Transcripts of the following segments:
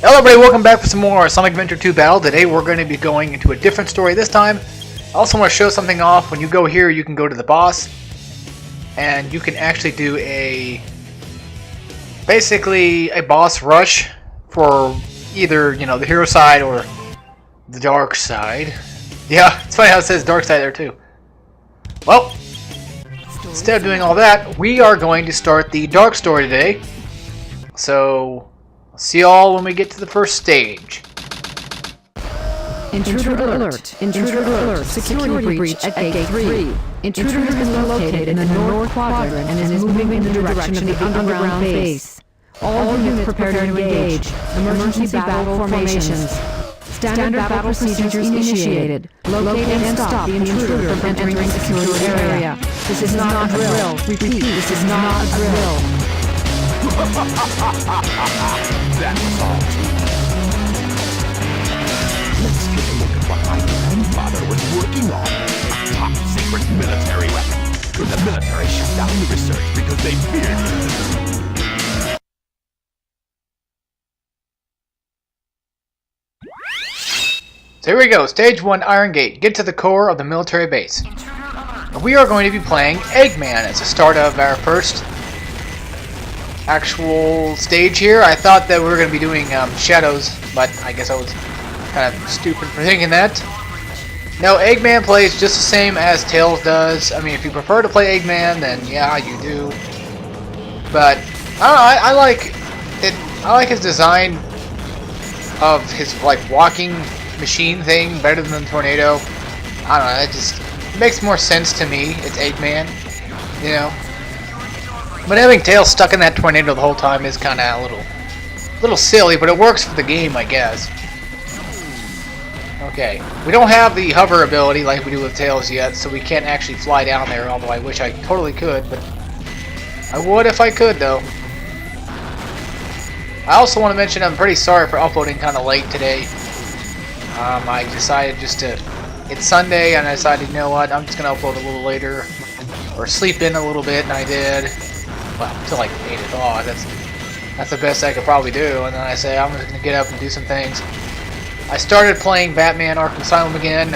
Hello everybody, welcome back for some more Sonic Adventure 2 Battle. Today we're going to be going into a different story this time. I also want to show something off. When you go here, you can go to the boss, and you can actually do basically a boss rush for either, the hero side or the dark side. Yeah, it's funny how it says dark side there too. Well, instead of doing all that, we are going to start the dark story today. So, I'll see y'all when we get to the first stage. Intruder alert! Intruder alert! Security breach at Gate 3. Intruder has been located in the north quadrant and is moving in the direction of the underground base. All units prepare to engage. Emergency battle formations. Standard battle procedures initiated. Locate and stop the intruder from entering the secure area. This is not a drill. Repeat, this is not a drill. That's all. Let's take a look at what my grandfather was working on. A top secret military weapon. The military shut down the research because they feared it. So here we go, Stage 1 Iron Gate. Get to the core of the military base. We are going to be playing Eggman as the start of our first actual stage here. I thought that we were going to be doing Shadows, but I guess I was kind of stupid for thinking that. No, Eggman plays just the same as Tails does. I mean, if you prefer to play Eggman, then yeah, you do. But I don't know, I like it. I like his design of his walking machine thing better than the Tornado. I don't know, it just makes more sense to me. It's Eggman, But having Tails stuck in that tornado the whole time is kind of a little silly, but it works for the game, I guess. Okay, we don't have the hover ability like we do with Tails yet, so we can't actually fly down there, although I wish I totally could, but I would if I could, though. I also want to mention I'm pretty sorry for uploading kind of late today. I decided it's Sunday, and I decided, you know what, I'm just going to upload a little later, or sleep in a little bit, and I did. Well, until like 8 o'clock. That's the best I could probably do. And then I say I'm just gonna get up and do some things. I started playing Batman Arkham Asylum again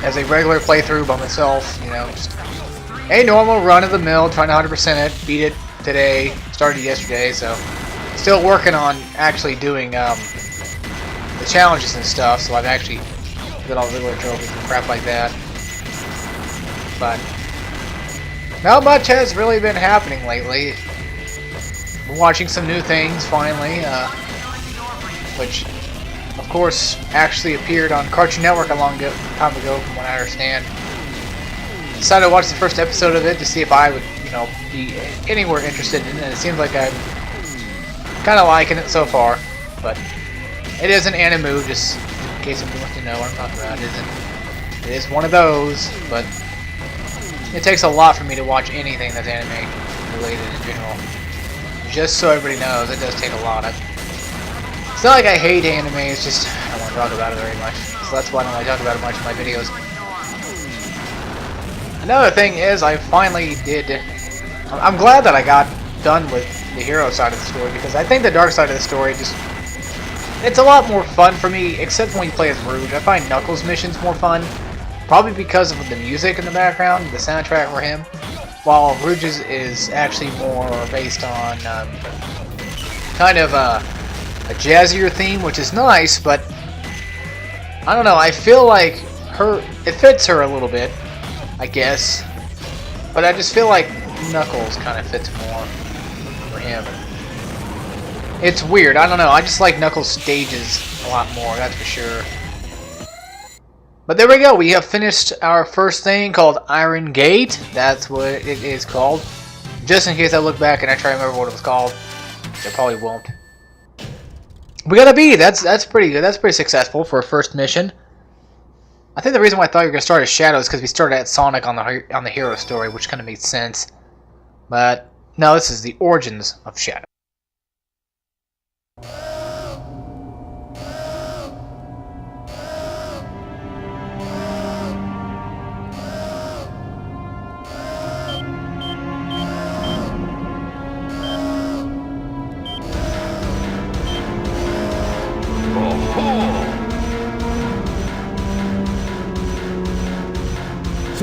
as a regular playthrough by myself. Just a normal run of the mill, trying to 100% it. Beat it today. Started yesterday, so still working on actually doing the challenges and stuff. So I've actually got all the regular trophies and crap like that. But not much has really been happening lately. I'm watching some new things finally, which of course actually appeared on Cartoon Network a long time ago from what I understand. Decided to watch the first episode of it to see if I would, be anywhere interested in it. It seems like I'm kind of liking it so far, but it is an anime, just in case anyone wants to know what I'm talking about. It is one of those, but it takes a lot for me to watch anything that's anime related in general. Just so everybody knows, it does take a lot. It's not like I hate anime, it's just I don't want to talk about it very much. So that's why I don't really talk about it much in my videos. Another thing is, I finally did... I'm glad that I got done with the hero side of the story, because I think the dark side of the story it's a lot more fun for me, except when you play as Rouge. I find Knuckles missions more fun. Probably because of the music in the background, the soundtrack for him, while Rouge's is actually more based on kind of a jazzier theme, which is nice, but I don't know, I feel like it fits her a little bit, I guess, but I just feel like Knuckles kind of fits more for him. It's weird, I don't know, I just like Knuckles' stages a lot more, that's for sure. But there we go, we have finished our first thing called Iron Gate. That's what it is called. Just in case I look back and I try to remember what it was called. I probably won't. We got a B! That's pretty good. That's pretty successful for a first mission. I think the reason why I thought you were going to start as Shadow is because we started at Sonic on the hero story, which kind of made sense. But no, this is the origins of Shadow.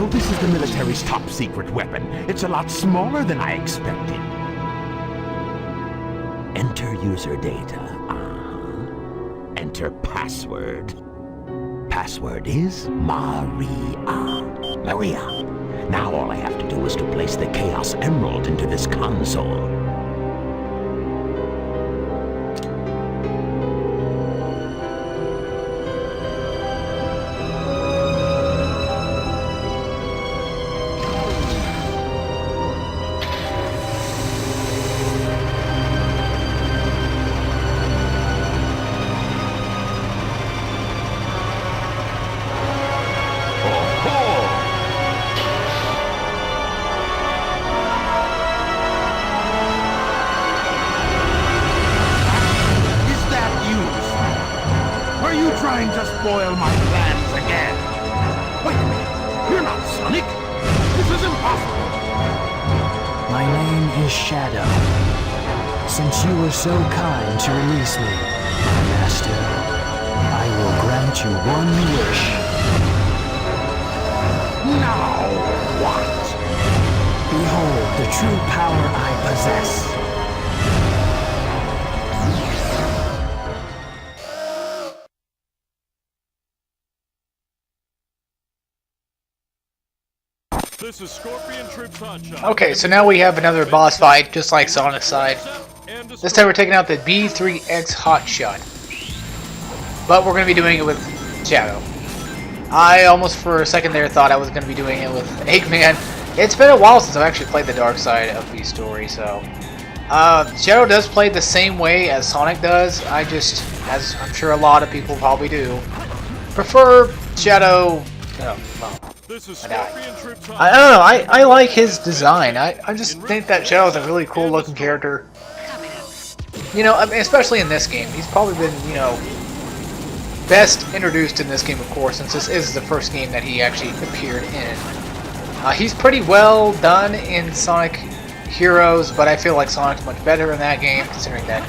So this is the military's top secret weapon. It's a lot smaller than I expected. Enter user data. Enter password. Password is Maria. Maria. Now all I have to do is to place the Chaos Emerald into this console. Trying to spoil my plans again. Wait a minute. You're not Sonic. This is impossible. My name is Shadow. Since you were so kind to release me, Master, I will grant you one wish. Now what? Behold the true power I possess. This is Scorpion Troops Hotshot. Okay, so now we have another boss fight, just like Sonic's side. This time we're taking out the B3X Hotshot. But we're going to be doing it with Shadow. I almost for a second there thought I was going to be doing it with Eggman. It's been a while since I've actually played the dark side of the story, so... Shadow does play the same way as Sonic does. I just, as I'm sure a lot of people probably do, prefer Shadow... well, This is Scorpion Troops Hotshot. I don't know, I like his design. I just think that Shadow is a really cool looking character. You know, I mean, especially in this game. He's probably been, you know, best introduced in this game, of course, since this is the first game that he actually appeared in. He's pretty well done in Sonic Heroes, but I feel like Sonic's much better in that game, considering that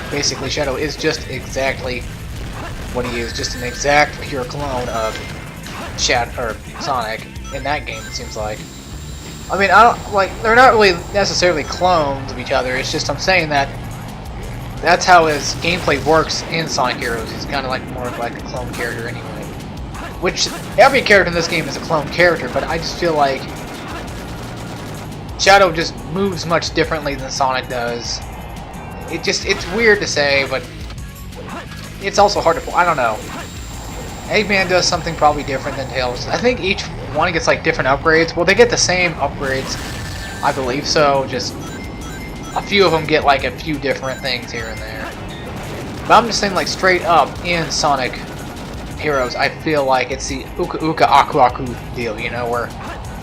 basically Shadow is just exactly what he is, just an exact pure clone of Sonic in that game, it seems like. I mean, I don't like, they're not really necessarily clones of each other. It's just I'm saying that that's how his gameplay works in Sonic Heroes. He's kind of like more of like a clone character anyway. Which every character in this game is a clone character, but I just feel like Shadow just moves much differently than Sonic does. It's weird to say, but it's also hard to, I don't know. Eggman does something probably different than Tails. I think each one gets like different upgrades. Well, they get the same upgrades, I believe so. Just a few of them get like a few different things here and there. But I'm just saying, like straight up in Sonic Heroes, I feel like it's the Uka Uka Aku Aku deal, you know, where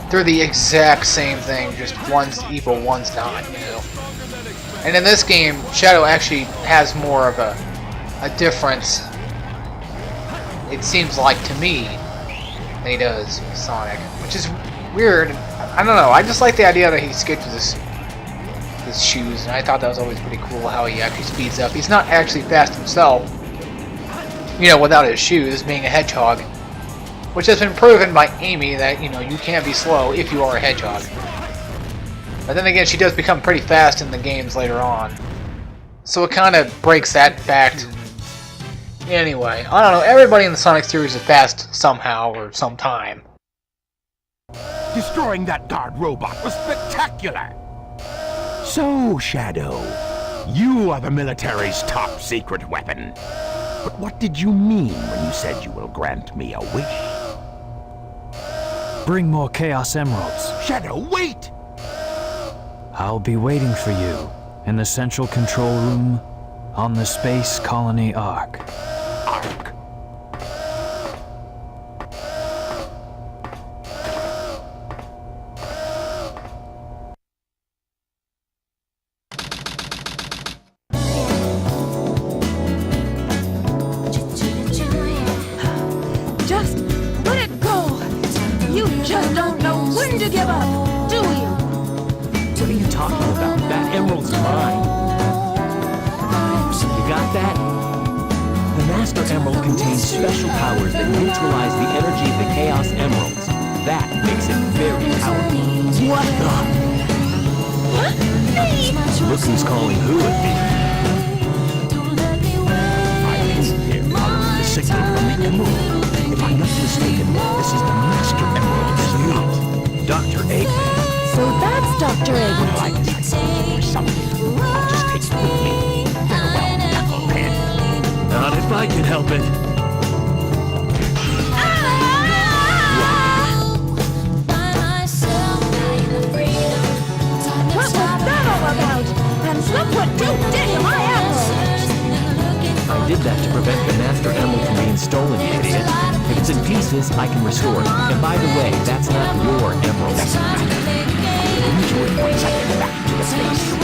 they're the exact same thing, just one's evil, one's not, you know. And in this game, Shadow actually has more of a difference, it seems like to me, than he does with Sonic, which is weird. I don't know, I just like the idea that he skips his shoes, and I thought that was always pretty cool how he actually speeds up. He's not actually fast himself, you know, without his shoes, being a hedgehog, which has been proven by Amy that, you know, you can be slow if you are a hedgehog. But then again, she does become pretty fast in the games later on, so it kind of breaks that fact. Anyway, I don't know, everybody in the Sonic series is fast somehow or sometime. Destroying that guard robot was spectacular! So, Shadow, you are the military's top secret weapon. But what did you mean when you said you will grant me a wish? Bring more Chaos Emeralds. Shadow, wait! I'll be waiting for you in the central control room on the Space Colony Ark. Ark. Just let it go. You just don't know when to give up, do you? What are you talking about? That emerald's mine. You got that? The Master Emerald contains special powers that neutralize the energy of the Chaos Emeralds. That makes it very powerful. What the? Look who's calling who at me. I think they're following the signal from the emerald. If I'm not mistaken, this is the Master Emerald, is it not? Dr. Eggman. So that's Dr. Eggman. Well, I guess I know there's something. I'll just take it with me. Farewell, Knucklehead. Not if I can help it. What was that all about? And look what you did to my emerald! I did that to prevent the Master Emerald from being stolen, you idiot. If it's in pieces, I can restore it. And by the way, that's not your emerald. Enjoy it once I get back to the base.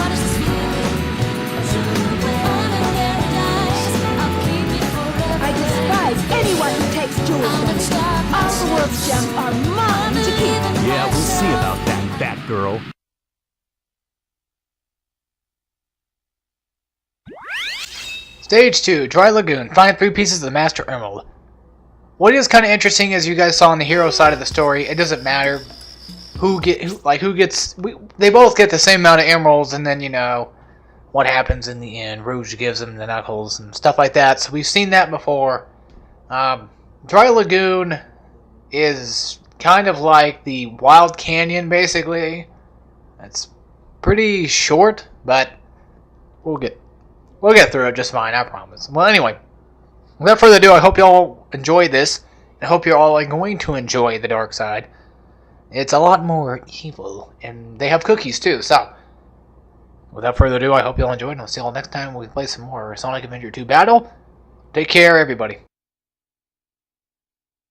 I despise anyone who takes jewels from me. All the world's gems are mine to keep. Yeah, we'll see about that, fat girl. Stage 2, Dry Lagoon. Find 3 pieces of the Master Emerald. What is kind of interesting, as you guys saw on the hero side of the story, it doesn't matter who gets. They both get the same amount of emeralds, and then, you know, what happens in the end. Rouge gives them the knuckles and stuff like that. So we've seen that before. Dry Lagoon is kind of like the Wild Canyon, basically. It's pretty short, but we'll get through it just fine, I promise. Well, anyway, without further ado, I hope you all enjoyed this. I hope you're all going to enjoy the dark side. It's a lot more evil, and they have cookies too. So, without further ado, I hope you all enjoyed, and I'll see you all next time when we play some more Sonic Adventure 2 Battle. Take care, everybody.